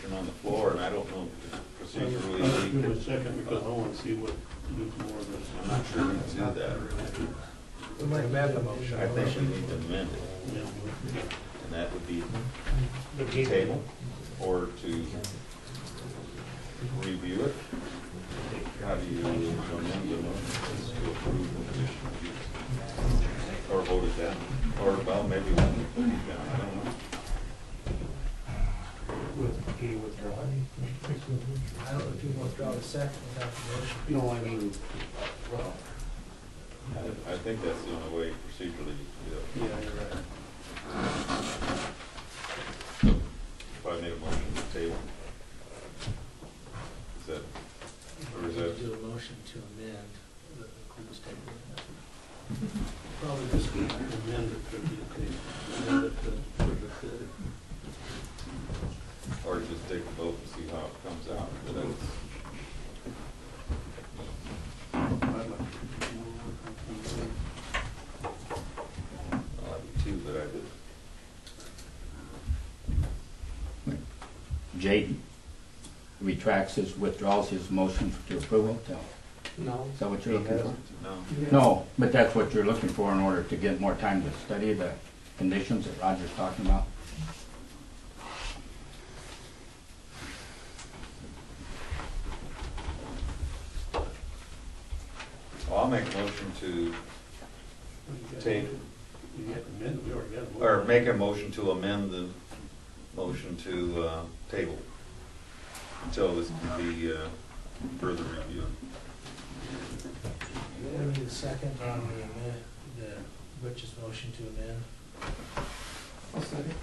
motion on the floor, and I don't know procedurally. I'll give it a second because I want to see what, do more of this. I'm not sure we can do that. We might amend the motion. I think we need to amend it, Yeah. and that would be the table, or to review it. How do you amend the motion to approve the conditional use? Or vote it down, or, well, maybe we can put it down, I don't know. He withdraw. I don't know if you withdraw the second without the motion. No, I mean, well, I think that's the only way procedurally to do it. yeah, you're right. If I made a motion to table, is that, or is that? Do a motion to amend the includes table. Probably just amend it to be okay. Amend it to the Or just take the vote and see how it comes out. But that's, I'd like to do I'll have two, but I did. Jaden retracts his, withdraws his motion to approval. No. Is that what you're looking for? No. No, but that's what you're looking for in order to get more time to study the conditions that Roger's talking about. Well, I'll make a motion to take, You get amended, we already got a vote. or make a motion to amend the motion to table until this can be further reviewed. We need a second on the amend, the Rich's motion to amend. I'll second.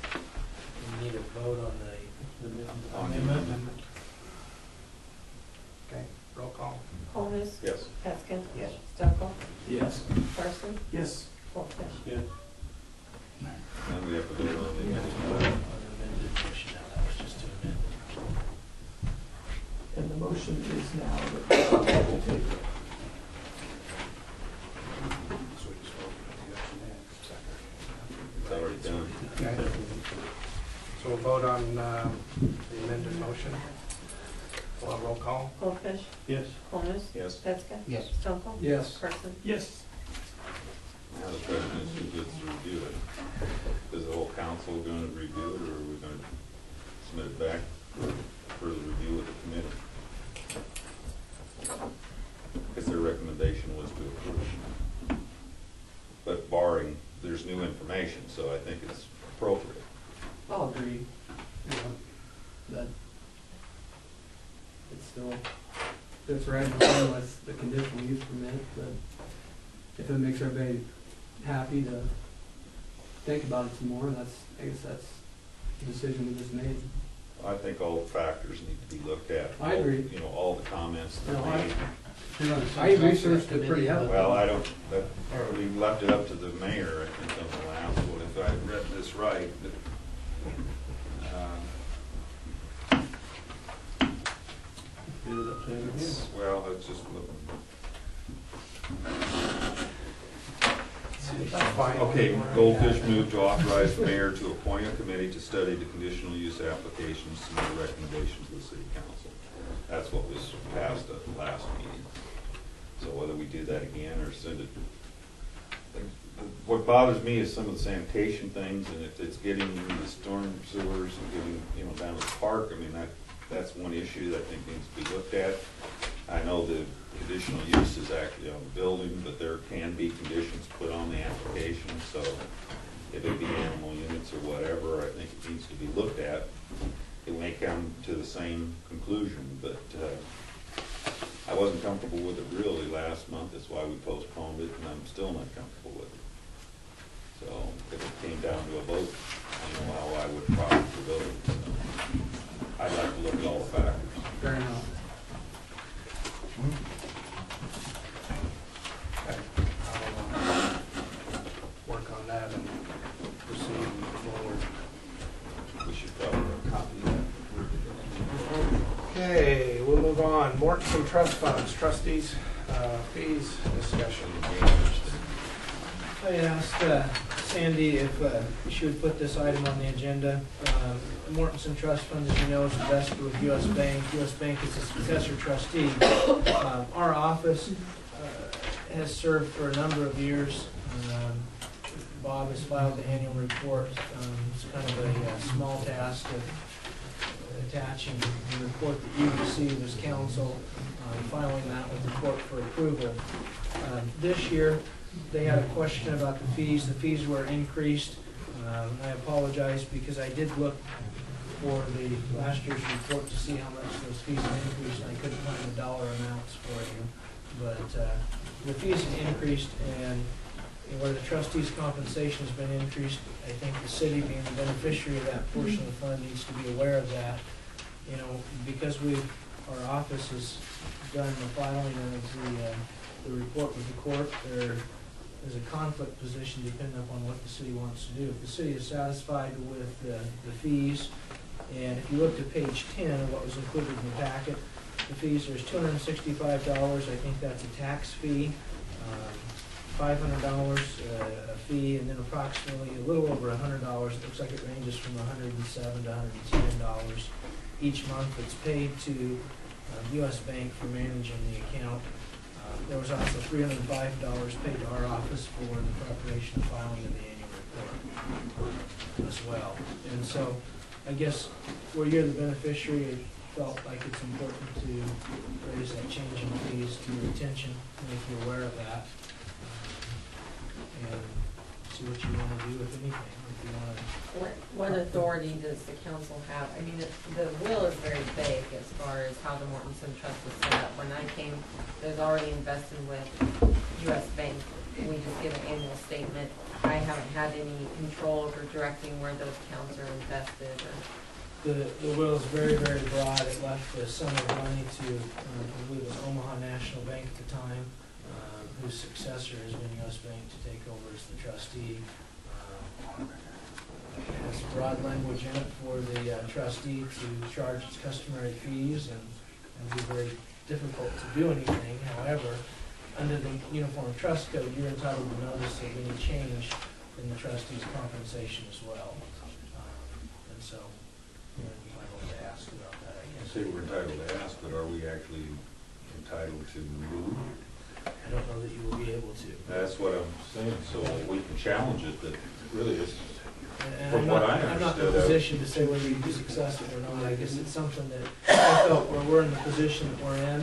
We need a vote on the On the amendment. amendment. Okay, roll call. Holness. Yes. Peskin. Yes. Stelco. Yes. Carson. Yes. Wolffish. Yeah. Then we have to vote on the We have to vote on amendment. the amended motion now, that was just to amend. And the motion is now that we'll take it. It's already done. Okay. So we'll vote on the amended motion. We'll have roll call. Wolffish. Yes. Holness. Yes. Peskin. Yes. Stelco. Yes. Carson. Yes. Now the question is, who gets to review it? Is the whole council going to review it, or are we going to submit it back for the review of the committee? Because their recommendation was to approve. But barring, there's new information, so I think it's appropriate. I'll agree, you know, that it's still, it's right in line with the conditional use permit, but if it makes everybody happy to think about it some more, I guess that's the decision we just made. I think all the factors need to be looked at. I agree. You know, all the comments that No, are made. I researched it pretty heavily. Well, I don't, we left it up to the mayor, I think, on the last one, if I read this right. But, Do it up to him again. well, it's just, That's fine. okay, Goldfish moved to authorize the mayor to appoint a committee to study the conditional use applications, submit a recommendation to the city council. That's what was passed at the last meeting. So whether we do that again or send it, what bothers me is some of the sanitation things, and if it's getting into the storm sewers and getting, you know, down to the park, I mean, that's one issue that I think needs to be looked at. I know the conditional use is actually on the building, but there can be conditions put on the application, so if it be animal units or whatever, I think it needs to be looked at. It may come to the same conclusion, but I wasn't comfortable with it really last month, that's why we postponed it, and I'm still not comfortable with it. So if it came down to a vote, I know how I would probably vote. I'd like to look at all the factors. Fair enough. Okay. I'll work on that and proceed forward. We should probably copy that. Okay, we'll move on. Mortensen Trust Funds, trustees, fees, discussion. I asked Sandy, if she would put this item on the agenda. The Mortensen Trust Fund, as you know, is invested with U.S. Bank. U.S. Bank is a successor trustee. Our office has served for a number of years. Bob has filed the annual report. It's kind of a small task of attaching the report that you receive as council, filing that with the court for approval. This year, they had a question about the fees. The fees were increased. I apologize because I did look for the last year's report to see how much those fees had increased, and I couldn't find the dollar amounts for you. But the fees have increased, and where the trustees' compensation has been increased, I think the city, being the beneficiary of that portion of the fund, needs to be aware of that. You know, because our office has done the filing of the report with the court, there is a conflict position depending upon what the city wants to do. If the city is satisfied with the fees, and if you looked at page 10 of what was included in the packet, the fees, there's $265. I think that's a tax fee. $500 a fee, and then approximately a little over $100. It looks like it ranges from $107 to $110 each month. It's paid to U.S. Bank for managing the account. There was also $305 paid to our office for the preparation and filing of the annual report as well. And so, I guess where you're the beneficiary, it felt like it's important to raise that change in fees to your attention, make you aware of that. And see what you want to do, if anything, if you want to. What authority does the council have? I mean, the will is very vague as far as how the Mortensen Trust is set up. When I came, there's already invested with U.S. Bank. We just give an annual statement. I haven't had any control over directing where those accounts are invested. The will is very, very broad. It left the sum of money to, I believe it was Omaha National Bank at the time, whose successor has been U.S. Bank to take over as the trustee. It has broad language in it for the trustee to charge its customary fees, and it would be very difficult to do anything. However, under the Uniform Trust Code, you're entitled to notice of any change in the trustee's compensation as well. And so, you're entitled to ask about that, I I guess. say we're entitled to ask, but are we actually entitled to move? I don't know that you will be able to. That's what I'm saying, so we can challenge it, but really it's, And from what I I'm not in a understood, position to say whether you'd be successful or not. I guess it's something that I felt where we're in the position that we're in,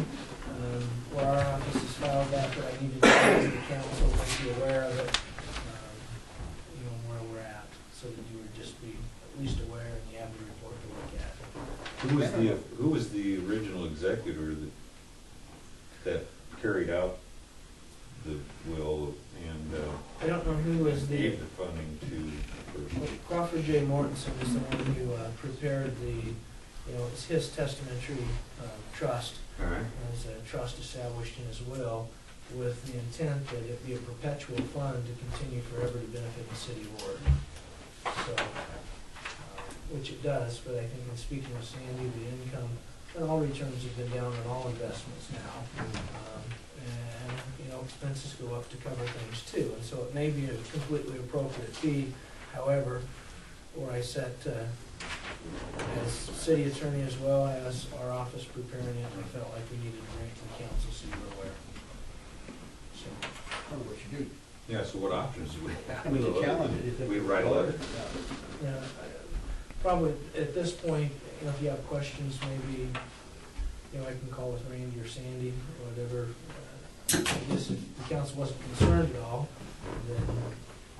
where our office has filed that I needed to go to the council, make you aware of it, where we're at, so that you would just be at least aware and you have the report to look at. who was the original executor that carried out the will and I don't know who was the. gave the funding to the person? Crawford J. Mortensen is the one who prepared it's his testamentary trust. All right. As a trust established in his will, with the intent that it be a perpetual fund to continue forever to benefit the city of Ward. So, which it does, but I think in speaking with Sandy, the income, and all returns have been down on all investments now. And expenses go up to cover things too, and so it may be a completely appropriate fee. However, where I set, as city attorney as well as our office preparing it, I felt like we needed to bring it to the council so you were aware. So, What you do. Yeah, so what options do we have? We can challenge it. We write a letter. probably at this point, if you have questions, maybe, I can call with Randy or Sandy or whatever. I guess if the council wasn't concerned at all, then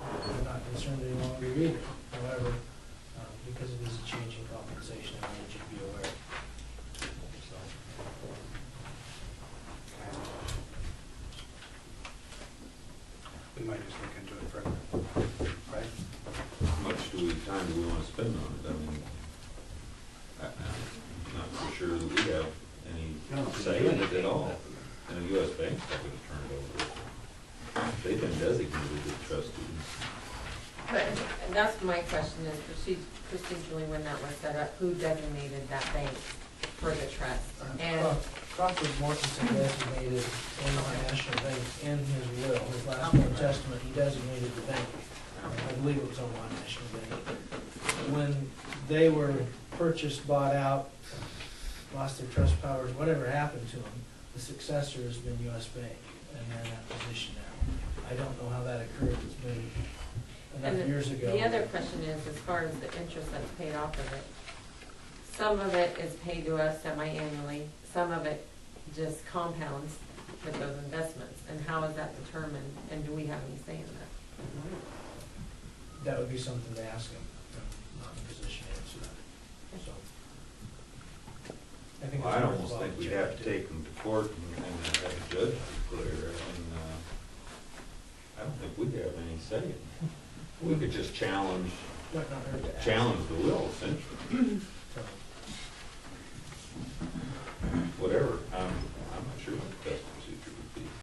I'm not concerned any longer either. However, because it is a change in compensation, I wanted you to be aware. So. We might just look into it further, right? How much time do we want to spend on it? I mean, I'm not for sure that we have any say in it at all. And the U.S. Bank's not going to turn it over. They've been designated as trustees. But that's my question is, procedurally when that was set up, who designated that bank for the trust? And Crawford Mortensen designated Omaha National Bank in his will, his last will and testament, he designated the bank. I believe it was Omaha National Bank. When they were purchased, bought out, lost their trust powers, whatever happened to them, the successor has been US Bank, and they're in that position now. I don't know how that occurred, it's been And enough years ago. the other question is, as far as the interest that's paid off of it, some of it is paid to us semi-annually, some of it just compounds with those investments, and how is that determined, and do we have any say in that? That would be something to ask them. I'm not in a position to answer that. So, I think Well, it's I worthwhile almost think we'd check have to into. take them to court and have a judge declare, and, I don't think we'd have any say in it. We could just challenge Might not hurt to ask. the will, essentially. So,